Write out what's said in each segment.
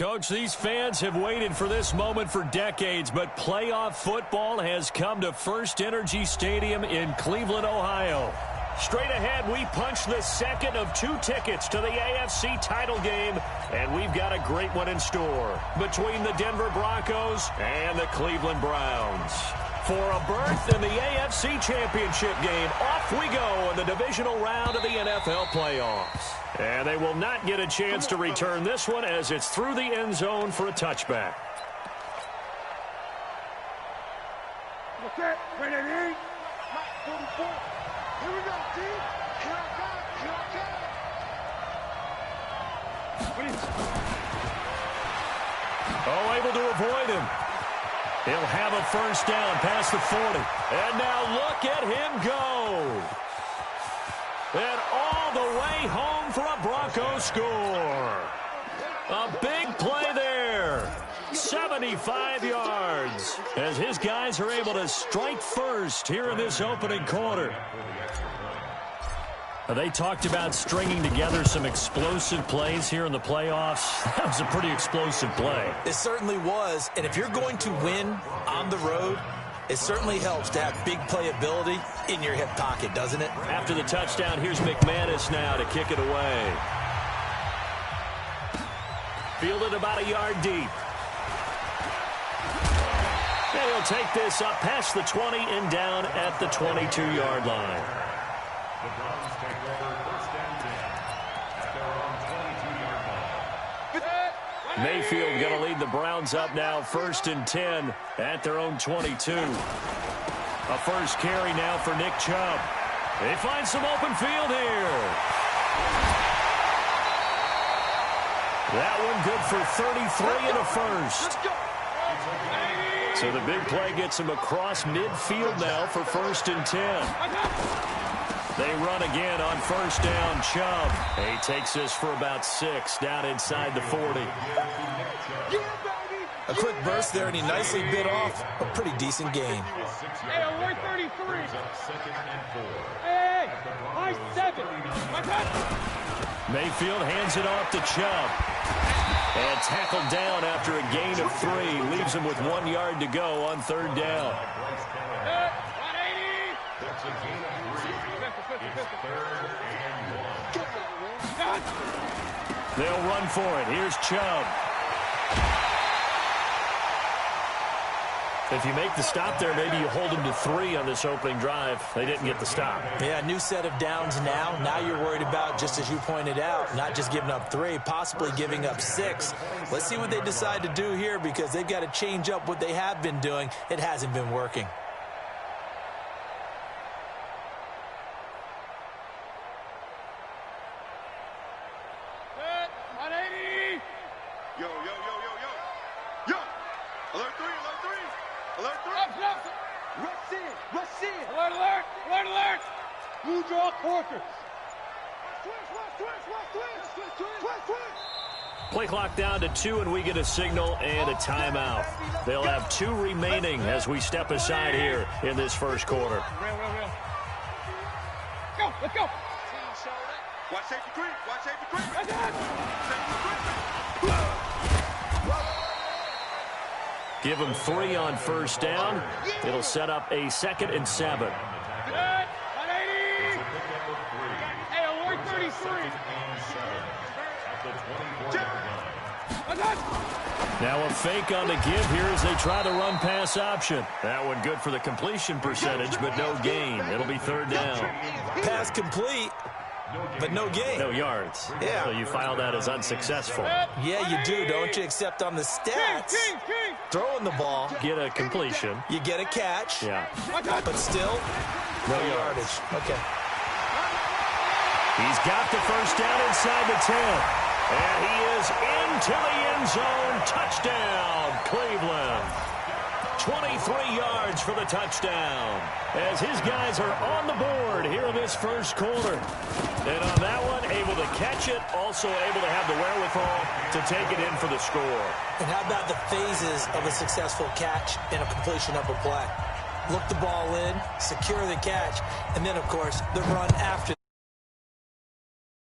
Coach, these fans have waited for this moment for decades, but playoff football has come to First Energy Stadium in Cleveland, Ohio. Straight ahead, we punch the second of 2 tickets to the AFC title game, and we've got a great one in store between the Denver Broncos and the Cleveland Browns. For a berth in the AFC Championship game, off we go in the divisional round of the NFL playoffs. And they will not get a chance to return this one as it's through the end zone for a touchback. Okay, ready, ready. 44. Here we go, team. Here I come. Oh, able to avoid him. He'll have a first down past the 40. And now look at him go. And all the way home for a Broncos score. A big play there. 75 yards as his guys are able to strike first here in this opening quarter. They talked about stringing together some explosive plays here in the playoffs. That was a pretty explosive play. It certainly was, and if you're going to win on the road, it certainly helps to have big playability in your hip pocket, doesn't it? After the touchdown, here's McManus now to kick it away. Fielded about a yard deep. And he'll take this up past the 20 and down at the 22-yard line. Mayfield going to lead the Browns up now, 1st and 10 at their own 22. A first carry now for Nick Chubb. They find some open field here. That one good for 33 and a first. So the big play gets him across midfield now for 1st and 10. They run again on first down. Chubb. He takes this for about 6 down inside the 40. A quick burst there, and he nicely bit off a pretty decent gain. Hey, 133. Hey, high 7. Mayfield hands it off to Chubb. And tackled down after a gain of 3. Leaves him with 1 yard to go on 3rd down. 180. That's a gain of 3. They'll run for it. Here's Chubb. If you make the stop there, maybe you hold them to 3 on this opening drive. They didn't get the stop. Yeah, new set of downs now. Now you're worried about, just as you pointed out, not just giving up 3, possibly giving up 6. Let's see what they decide to do here, because they've got to change up what they have been doing. It hasn't been working. Play clock down to 2, and we get a signal and a timeout. They'll have 2 remaining as we step aside here in this first quarter. Go, let's go. Watch safety creep. Watch safety creep. Give them 3 on first down. It'll set up a 2nd and 7. 180. Hey, 133. Now a fake on the give here as they try the run-pass option. That one good for the completion percentage, but no gain. It'll be 3rd down. Pass complete, but no gain. No yards. Yeah. So you file that as unsuccessful. Yeah, you do, don't you? Except on the stats, throwing the ball, Get a completion. you get a catch, Yeah. but still, no yardage. Okay. He's got the first down inside the 10. And he is into the end zone. Touchdown, Cleveland. 23 yards for the touchdown as his guys are on the board here in this first quarter. And on that one, able to catch it, also able to have the wherewithal to take it in for the score. And how about the phases of a successful catch and a completion of a play? Look the ball in, secure the catch, and then, of course, the run after.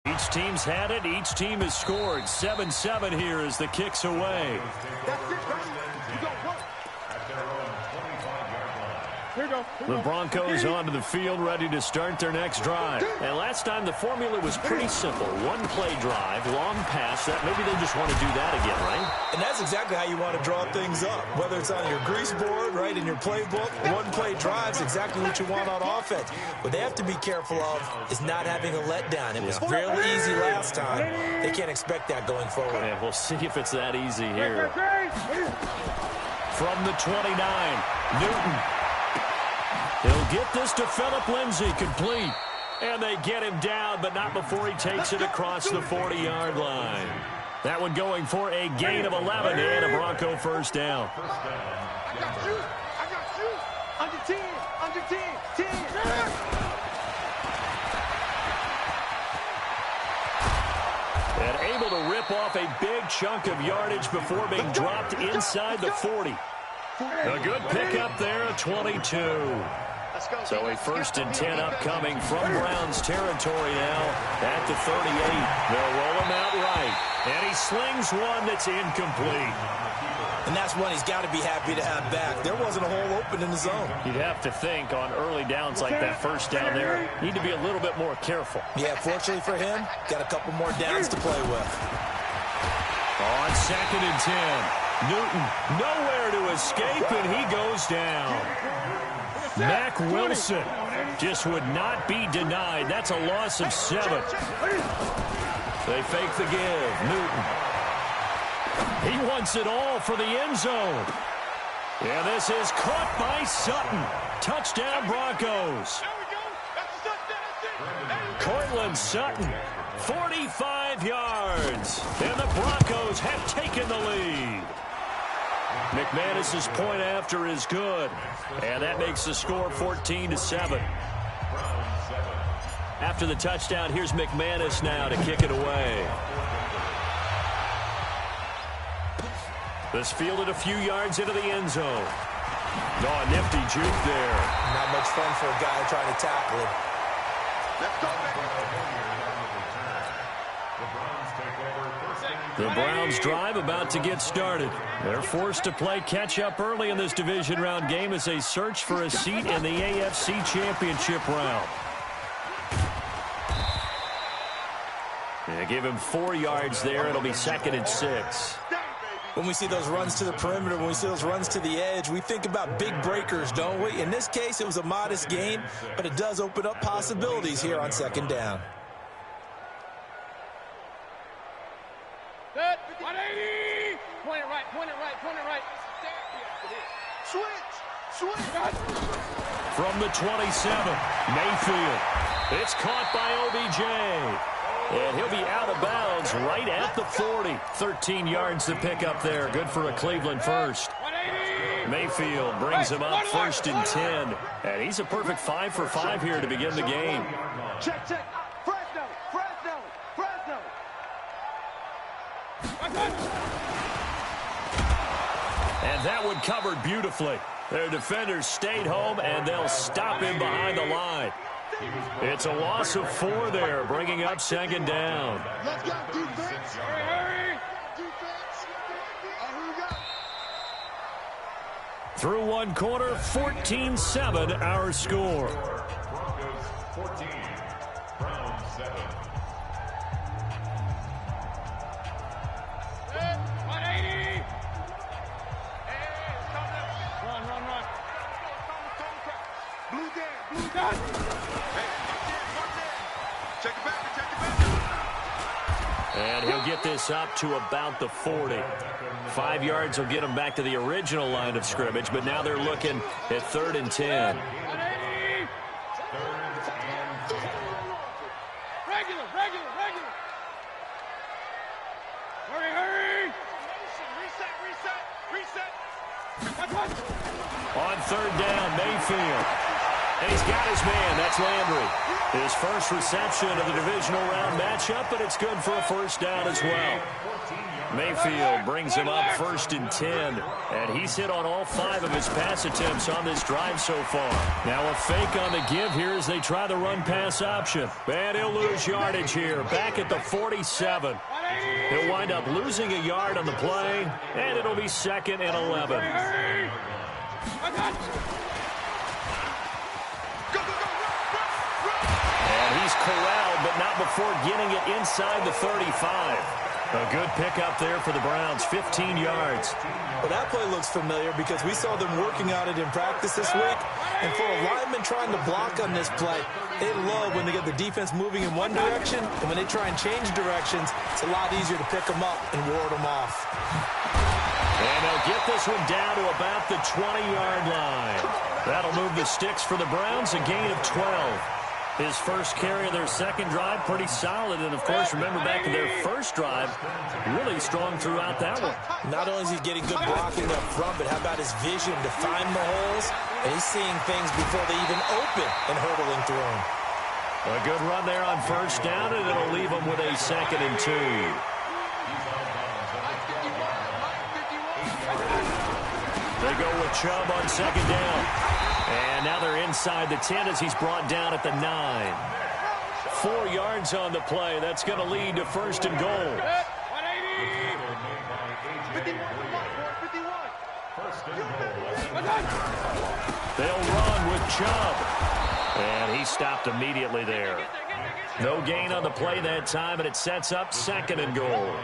Each Both teams had it. Each team has scored. 7-7 here as the kick's away. That's it, right? You go work. The Broncos onto the field, ready to start their next drive. And last time the formula was pretty simple. One play drive, long pass. That maybe they just want to do that again, right? And that's exactly how you want to draw things up. Whether it's on your grease board, right, in your playbook, one play drive's exactly what you want on offense. What they have to be careful of is not having a letdown. It was fairly easy last time. They can't expect that going forward. And we'll see if it's that easy here. From the 29, Newton. He'll get this to Phillip Lindsay, complete. And they get him down, but not before he takes it across the 40-yard line. That one going for a gain of 11 and a Bronco first down. I got you. Under 10. Under 10. 10. And able to rip off a big chunk of yardage before being dropped inside the 40. A good pickup there at 22. So a 1st and 10 upcoming from Browns territory now at the 38. They'll roll him out right. And he slings one that's incomplete. And that's one he's got to be happy to have back. There wasn't a hole open in the zone. You'd have to think on early downs like that first down there, need to be a little bit more careful. Yeah, fortunately for him, got a couple more downs to play with. On 2nd and 10, Newton nowhere to escape, and he goes down. Mack Wilson just would not be denied. That's a loss of 7. They fake the give. Newton. He wants it all for the end zone. Yeah, this is caught by Sutton. Touchdown, Broncos. Cortland Sutton, 45 yards. And the Broncos have taken the lead. McManus's point after is good. And that makes the score 14-7. After the touchdown, here's McManus now to kick it away. This fielded a few yards into the end zone. Oh, a nifty juke there. Not much fun for a guy trying to tackle him. Let's go, The Browns drive about to get started. They're forced to play catch-up early in this division round game as they search for a seat in the AFC Championship round. They give him 4 yards there. It'll be 2nd and 6. When we see those runs to the perimeter, when we see those runs to the edge, we think about big breakers, don't we? In this case, it was a modest gain, but it does open up possibilities here on 2nd down. Good. 180. Point it right. Point it right. Point it right. Switch. From the 27, Mayfield. It's caught by OBJ. And he'll be out of bounds right at the 40. 13 yards to pick up there. Good for a Cleveland first. Mayfield brings him up 1st and 10. And he's a perfect 5 for 5 here to begin the game. Check. Fresno. And that one covered beautifully. Their defenders stayed home, and they'll stop him behind the line. It's a loss of 4 there, bringing up 2nd down. Let's go, defense. Hurry. Defense. Here we go. Through 1 quarter, 14-7 our score. Broncos 14, Browns 7. 180. Run. Blue down. Check it back. And he'll get this up to about the 40. 5 yards will get him back to the original line of scrimmage, but now they're looking at 3rd and 10. Regular. Hurry. Reset. On 3rd down, Mayfield. And he's got his man. That's Landry. His first reception of the divisional round matchup, but it's good for a first down as well. Mayfield brings him up 1st and 10, and he's hit on all 5 of his pass attempts on this drive so far. Now a fake on the give here as they try the run-pass option. And he'll lose yardage here, back at the 47. He'll wind up losing a yard on the play, and it'll be 2nd and 11. And he's corralled, but not before getting it inside the 35. A good pickup there for the Browns, 15 yards. Well, that play looks familiar because we saw them working on it in practice this week. And for a lineman trying to block on this play, they love when they get the defense moving in one direction. And when they try and change directions, it's a lot easier to pick them up and ward them off. And they'll get this one down to about the 20-yard line. That'll move the sticks for the Browns, a gain of 12. His first carry of their second drive, pretty solid. And, of course, remember back to their first drive, really strong throughout that one. Not only is he getting good blocking up front, but how about his vision to find the holes? And he's seeing things before they even open and hurdling through them. A good run there on first down, and it'll leave them with a 2nd and 2. They go with Chubb on 2nd down. And now they're inside the 10 as he's brought down at the 9. 4 yards on the play. That's going to lead to 1st and goal. 51. They'll run with Chubb. And he stopped immediately there. No gain on the play that time, and it sets up 2nd and goal.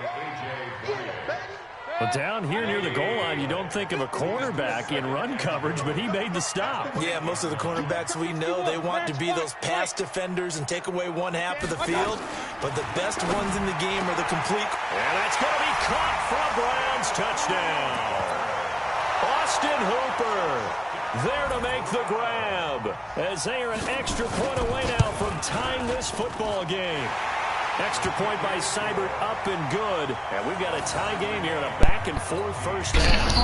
But down here near the goal line, you don't think of a cornerback in run coverage, but he made the stop. Yeah, most of the cornerbacks we know, they want to be those pass defenders and take away one half of the field. But the best ones in the game are the complete. And that's going to be caught for a Browns touchdown. Austin Hooper there to make the grab as they are an extra point away now from tying this football game. Extra point by Seibert, up and good. And we've got a tie game here in a back-and-forth first half.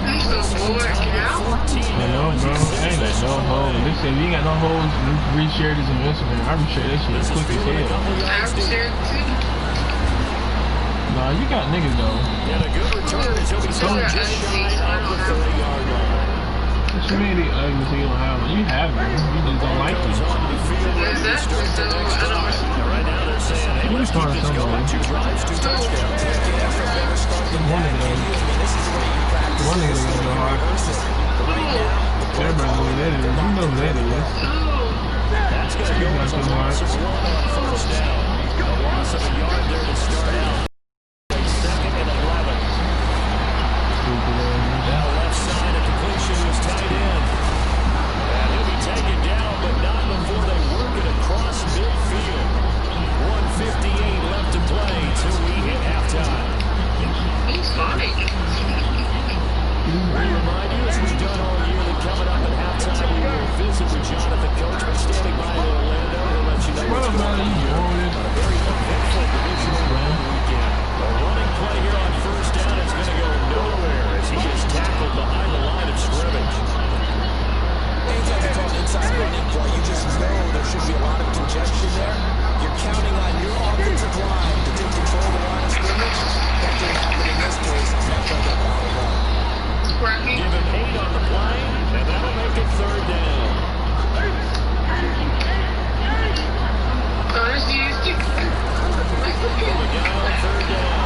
I'm so bored now. I know, bro. I ain't got no holes. Listen, you ain't got no holes. Reshare this on Instagram. I reshare that shit quick as hell. I reshare it too. Nah, you got niggas, though. And a good return as he'll be scoring just shy of the 30-yard line. What you mean the ugly so you don't have them? You have them. You just don't like them. Exactly, so I don't. Right now they're saying, hey, let's keep this going. 2 drives, 2 touchdowns. One of them. One nigga that goes hard. Everybody knows who that is. You know who that is. That's going to go as a loss of 1 on first down. A loss of a yard there to start out. 2nd and 11. Now left side of completion was tight end. And he'll be taken down, but not before they work it across midfield. 1:58 left to play till we hit halftime. He's funny. We remind you, as we've done all year, that coming up at halftime, we will visit with Jonathan Coachman standing by in Orlando. He'll let you know what's going on. A very eventful divisional round weekend. A running play here on first down is going to go nowhere as he is tackled behind the line of scrimmage. Anytime you call an inside running play, you just know there should be a lot of congestion there. You're counting on your offensive line to take control of the line of scrimmage. That didn't happen in this case. That play got fouled out. Give him 8 on the play, and that'll make it 3rd down. Oh, that's used to. Going down, 3rd down.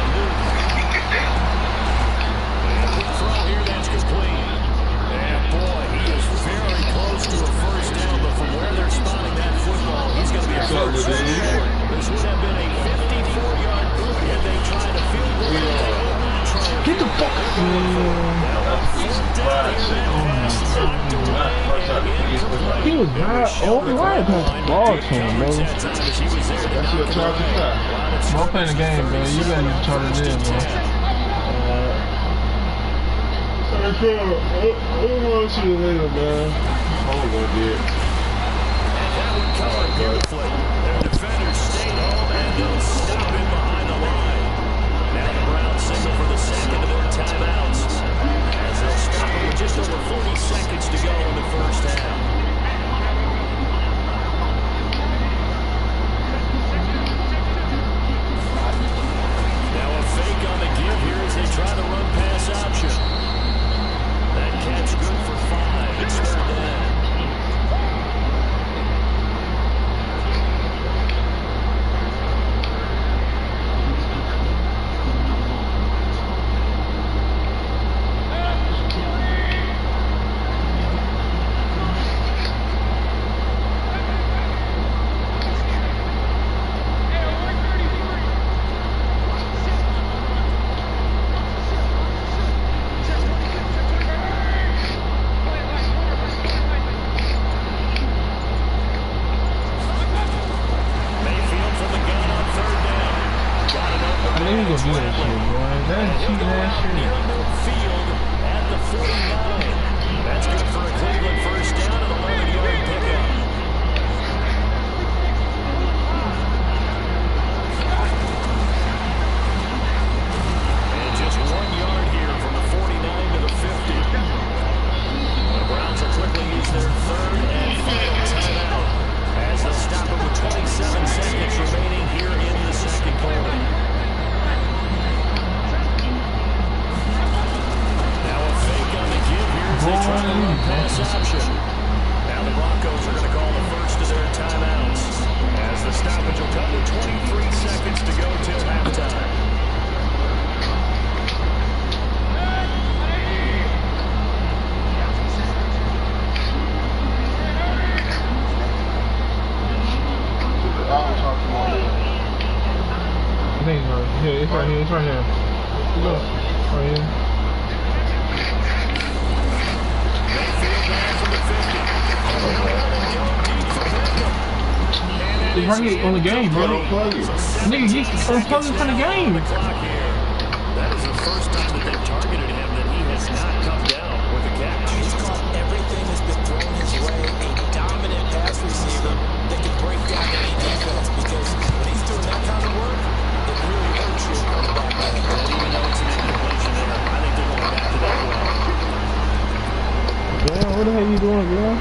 And the throw here, that's complete. And boy, he is very close to a first down, but from where they're spotting that football, he's going to be a first down. This would have been a 54-yard boot had they tried to field goal. Get the fuck He was right past the ball to him, bro. That's your charge of that. Bro, I'm playing the game, bro. You gotta charge it in, bro. I want to see you later, man. Oh, go get. And that would cover beautifully. Their defenders stayed home and they'll stop him behind the line. Now the Browns signal for the second of their timeouts as they'll stop him with just over 40 seconds to go in They ain't gonna do that shit, boy. That's cheating ass shit. Near midfield at the 49. That's good for a Cleveland first down and 11-yard pickup. And just 1 yard here from the 49 to the 50. The Browns will quickly use their third and final timeout as they'll stop it with 27 seconds remaining here in the second quarter. Now a fake on the give here as they try to run pass option. Now the Broncos are going to call the first of their timeouts as the stoppage will come with 23 seconds to go till halftime. I think it's right here. It's right here. Look, right here. It's right here on the game, bro. Nigga, get unplugged from the game. That is the first time that they've targeted him that he has not come down with a catch. He's caught everything that's been thrown his way. A dominant pass receiver that can break down any defense because when he's doing that kind of work, it really hurts you on the back end. And even though it's an incompletion there, I think they're going back to that way. Damn, what the hell you doing, girl?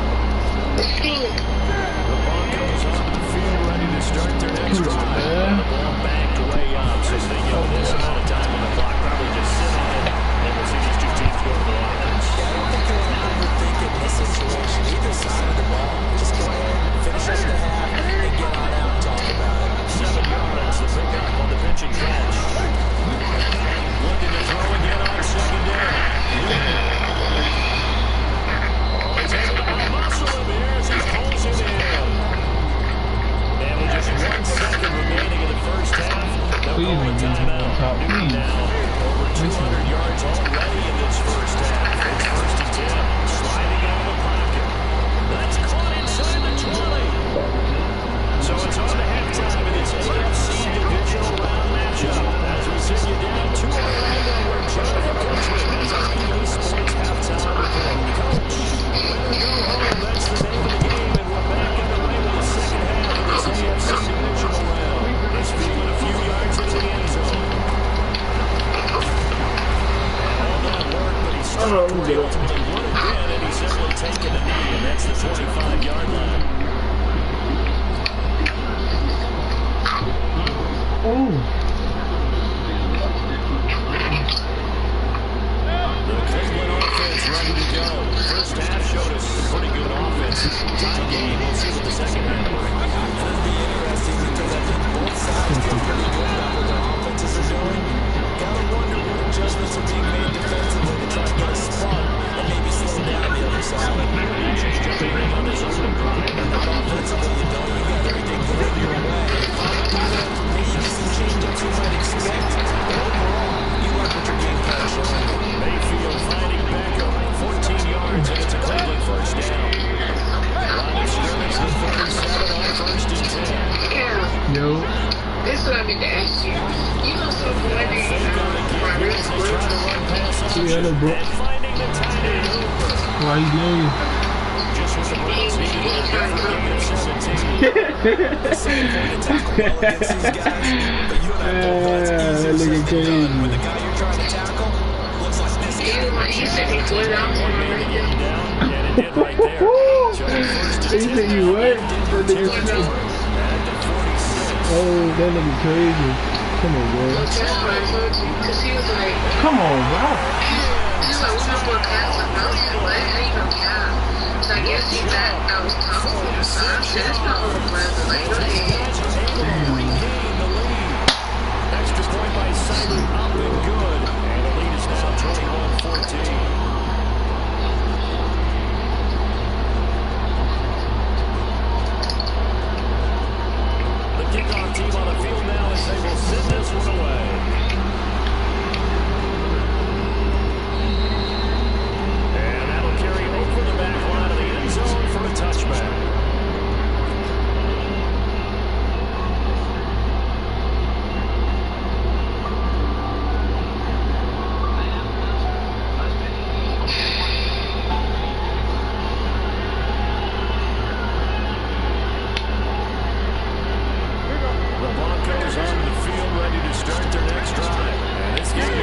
The Broncos on the field ready to start their next drive. The ball banked way up, so they get this amount of time on the clock, probably just sitting in, and we'll see these two teams go to the offense. Yeah, I don't think they're overthinking this situation. Either side of the ball. Just go ahead, finish up the half, and get on out and talk about it. 7 yards, the pickup on the pitch and catch. Looking to throw again on second down. Oh, he's able to out-muscle him here as he pulls him in. And with just 1 second remaining in the first half, they'll call a timeout. Newton now over 200 yards already in this first half. It's first and 10, sliding out of the pocket. That's caught inside the 20. So it's on to halftime in this AFC divisional round matchup. As we send you down to Orlando, where Jonathan Coachman has our EA Sports halftime report. Coach, win or go home, that's the name of the game, and we're back underway with the second half of this AFC divisional round. This field a few yards into the end zone. And all that work, but he stopped where he ultimately would have been, and he's simply taken a knee, and that's the 25-yard line. Oh. The Cleveland offense ready to go. First half showed us a pretty good offense. Tie game. We'll see what the second half brings. It'll be interesting because I think both sides feel pretty good about what their offenses are doing. Gotta wonder what adjustments are being made defensively to try to get a spark and maybe slow down the other side. Just jumping in on this opening drive. Not offensively, you got everything going your way. Maybe some change-ups you might expect. But overall, you like what your game plan showing you. Mayfield finding Beckham. 14 yards, and it's a Cleveland first down. Line of scrimmage, the 37 on first and 10. Yo. This is what I meant to ask you. You know something I did Fake on the give here as they try to run pass option. Yeah, I know, bro. And finding the tight end Hooper. Why you doing? Just with the Browns needed a different gain of 17. It's important to tackle well against these guys, but you don't have both. That's easier said than done. When the guy you're trying to tackle looks like this guy. He said he put it out for One man to get him down, and it did right there. So first He and said 10 you what? for That nigga territory at the 46. Oh, that nigga crazy. Come on, bro. That's what I told you. Because he was like, Come on, bro. he was like, we're not going to pass him. I was like, what? How you going to count? So I guess he thought I was talking to him. So I said, it's not going to play. But like, go ahead. Regain the lead. Extra point by Simon up and good. And the lead is now 21-14. Kickoff team on the field now as they will send this one away. And that'll carry over the back line of the end zone for a touchback.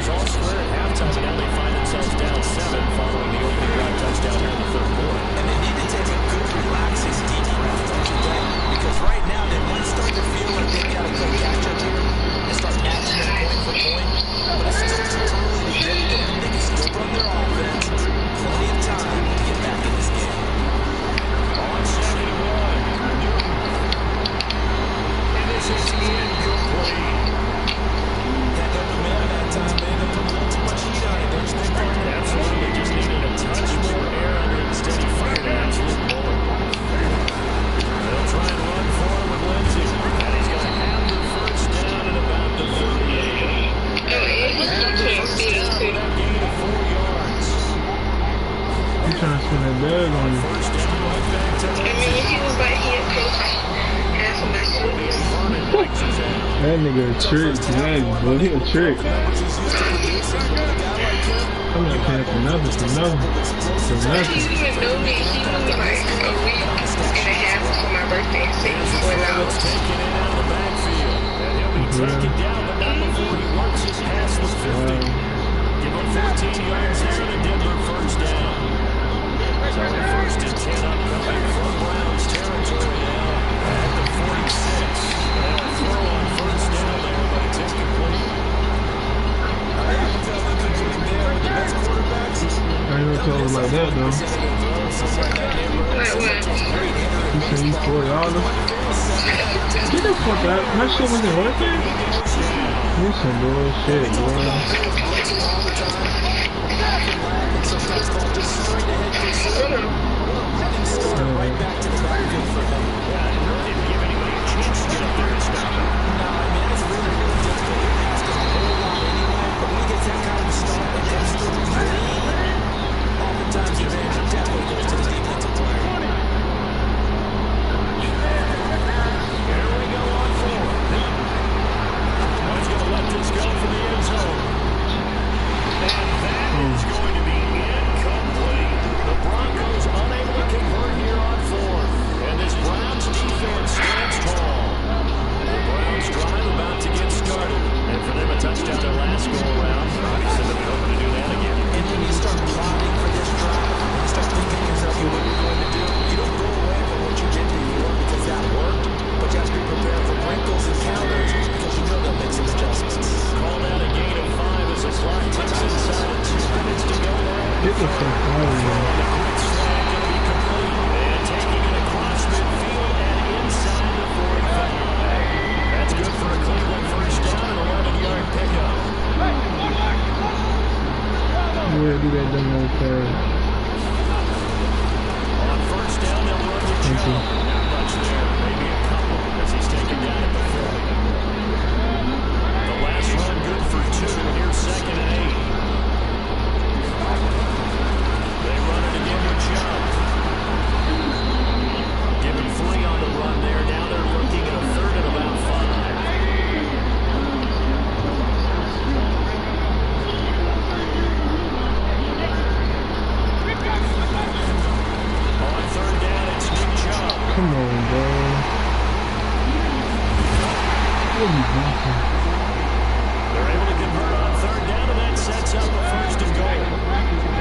was all square at halftime, and now they find themselves down 7 following the opening drive touchdown here in the third quarter. And they need to take a good, relaxing, deep breath, don't you think? Because right now they might start to feel like they've got to play catch-up here and start matching them point for point. But it's still too early to get there. They can still run their offense. Plenty of time to get back in this game. On 2nd and 1. And this is incomplete. Can't go to man that time, man. They put a little too much heat on it, don't you think, partner? Absolutely. Just needed a touch more air under it. Instead, he fired an absolute bullet. They'll try and run for him with Lindsey. And he's going to have the first down at about the 38. Oh, and he can't see it, too. That gain of 4 yards. You trying to spin that bag on you. First down, right back to I mean, if he was right here, close, half of my shoulders. That nigga a trick, today, boy. He a trick. I'm not paying for nothing, for nothing. For He nothing. even know me. He knew me like a week and a half before my birthday. $64. Taken in out of the backfield. And he'll be taken down, but not before he works his pass with 50. Give him 14 yards there to Denver first down. So a first and 10 upcoming from Browns territory now at the 46. And a throw on first down there, but it's incomplete. I haven't felt incomplete there with the best quarterbacks. I ain't gonna tell him like that, though. Like what? You say you $4? Get the fuck out. My shit wasn't working? This some bullshit, Right back to the backfield for him. Yeah, it really didn't give anybody a chance to get up there and stop him. No, I mean, that's really, really difficult. He passed a whole lot anyway, but when he gets that kind of a start and comes through clean, oftentimes the advantage definitely goes to the defensive player. Here we go on 4. He's going to let this go for the end zone. And that is going to be incomplete. The Broncos unable to convert here on 4th. And this Browns defense stands tall. The Browns drive about to get started. And for them a touchdown their last go around. Obviously they'll be hoping to do that again. And when you start plotting for this drive, when you start thinking to yourself what you're going to do, you don't go away from what you did before because that worked. But you have to be prepared for wrinkles and counters because you know they'll make some adjustments. Called out a gain of 5 as the clock ticks inside 2 minutes to go there. Get the fuck out of here. The quick slant going to be complete. And taking it across midfield and inside the 45. That's good for a Cleveland first down and 11-yard pickup. Yeah, do that dumb old pass. On first down, they'll run with Thank you. Chubb. Not much there. Maybe a couple as he's taken down at the 40. The last run good for 2. Here's 2nd and 8. They run it again with Chubb. Give him 3 on the run there. Now they're looking at a 3rd and about 5. On 3rd down, it's Nick Chubb. Come on, bro. What are you doing? They're able to convert on 3rd down, and that sets up a 1st and goal.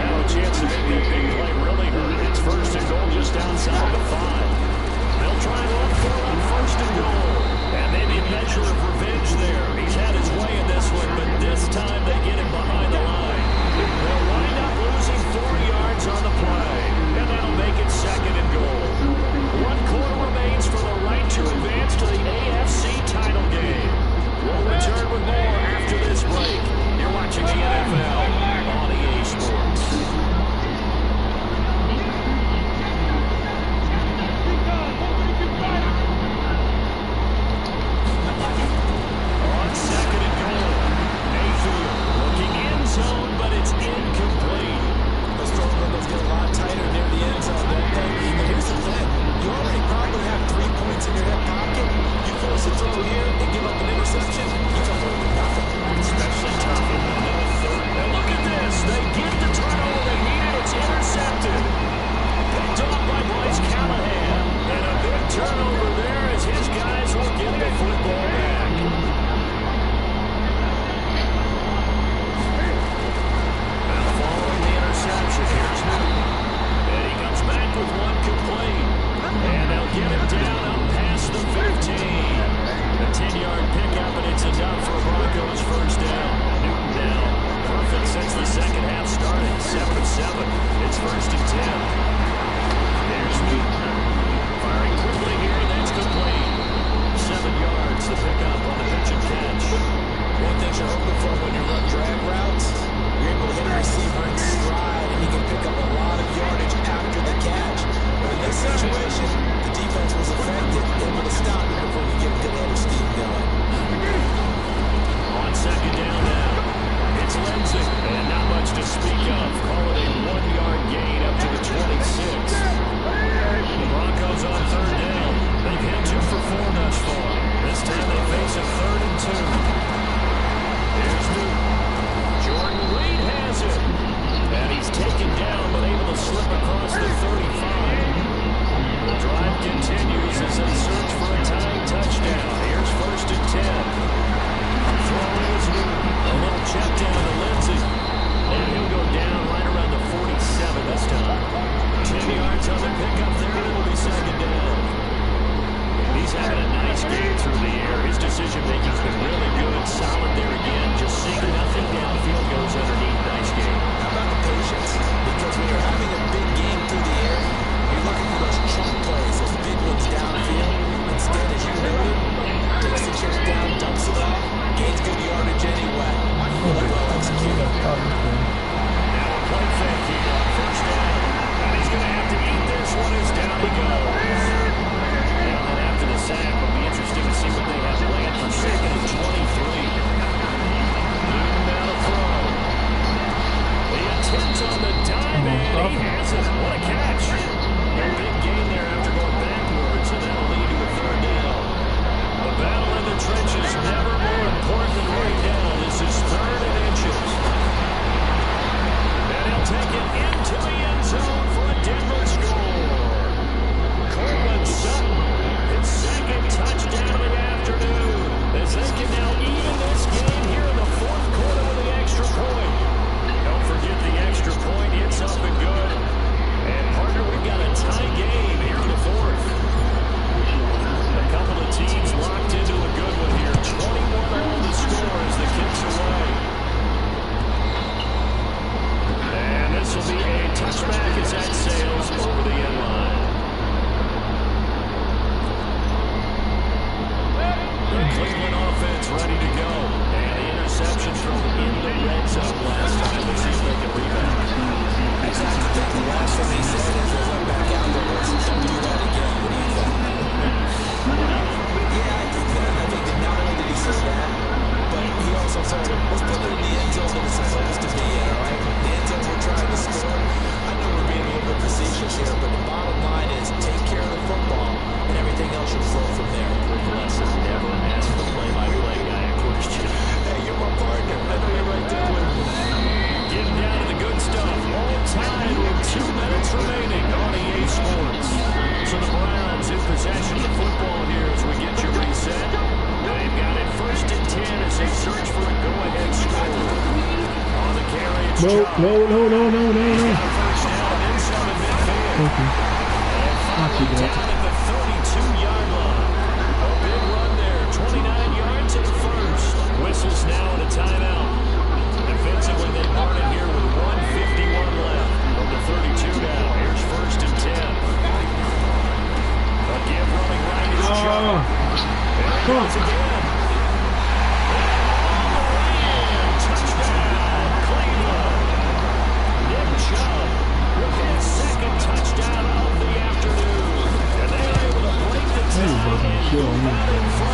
Now a chance to make that big play really hurt. It's 1st and goal just outside the 5. They'll try and run for it on 1st and goal. And maybe a measure of revenge there. He's had his way in this one, but this time they get him behind the line. They'll wind up losing 4 yards on the play, and that'll make it 2nd and goal. 1 quarter remains for the right to advance to the AFC title game. We'll return with more after this break. You're watching the NFL on EA Sports. first and 10. There's Newton. Firing quickly here, that's complete. 7 yards to pick up on the pitch and catch. One thing you're hoping for when you run drag routes, you're able to hit a receiver in stride, and he can pick up a lot of yardage after the catch. But in this situation, the defense was effective, able to stop him before we get the other steam going. On second down now, it's Lindsay, and not much to speak of. Call it a 1-yard gain up to the 26. The Broncos on third down. They've hit 2 for 4 thus far. This time they face a 3rd and 2. There's Newton. Jordan Reed has it. And he's taken down, but able to slip across the 35. The drive continues as they search for a tying touchdown. Here's first and 10. Throwing is Newton. A little check down to Lindsay. And he'll go down right around the 47 this time. 10 yards on the pickup there, and it'll be second down. He's having a nice game through the air. His decision-making's been really good. Solid there again. Just seeing nothing downfield goes underneath. Nice game. How about the patience? Because when you're having a big game through the air, you're looking for those chunk plays, those big ones downfield. Instead, as you noted, takes the chip down, dumps it off, gains good yardage anyway. Really well executed. Now a play fake here on first down. And he's going to have to eat this one as down he goes. And then after the sack, it'll be interesting to see what they have planned for second and 23. Newton now to throw. The attempt on the dive, and he has it. What a catch. A big gain there after going backwards, and that'll lead to a 3rd down. The battle in the trenches, never more important than right now. This is 3rd and inches. And he'll take it into the end zone for a Denver score. Cortland Sutton, his 2nd touchdown of the afternoon, as they can now even this game here in the 4th quarter with the extra point. Don't forget the extra point. It's up and good. And, partner, we've got a tie game here in the 4th. A couple of teams locked into a good one here. 21 all the score as the kick's away. And this will be a touchback as that sails over the end line. The Cleveland offense ready to go. And the interception thrown in the red zone last time. Let's see if they can rebound. Exactly. The last thing he said is they went back out there was, don't do that again. What do you think? Yeah, I think that. I think that not only did he say that, but he also told him, let's put it in the end zone that it's supposed to be in, all right? The end zone we're trying to score. I know we're being a little bit facetious here, but the bottom line is take care of the football, and everything else should flow from there. Lesson never ask the play-by-play guy a question. Hey, you're my partner. I know you're right there with me. Getting down to the good stuff. All tied with 2 minutes remaining on EA Sports. So the Browns in possession of the football here as we get you reset. They've got it first and 10 as they search for a go-ahead score. On the carry, it's No. First down and inside the midfield. Okay. And finally down at the 32-yard line. A big run there, 29 yards at the first. Whistles now and a timeout. Defensively, they burn it here with 1:51 left. From the 32 now, here's first and 10. Again, running right is Chubb. There he goes again. And touchdown, Cleveland. Nick Chubb with his 2nd touchdown of the afternoon. And they're able to break the tie and move in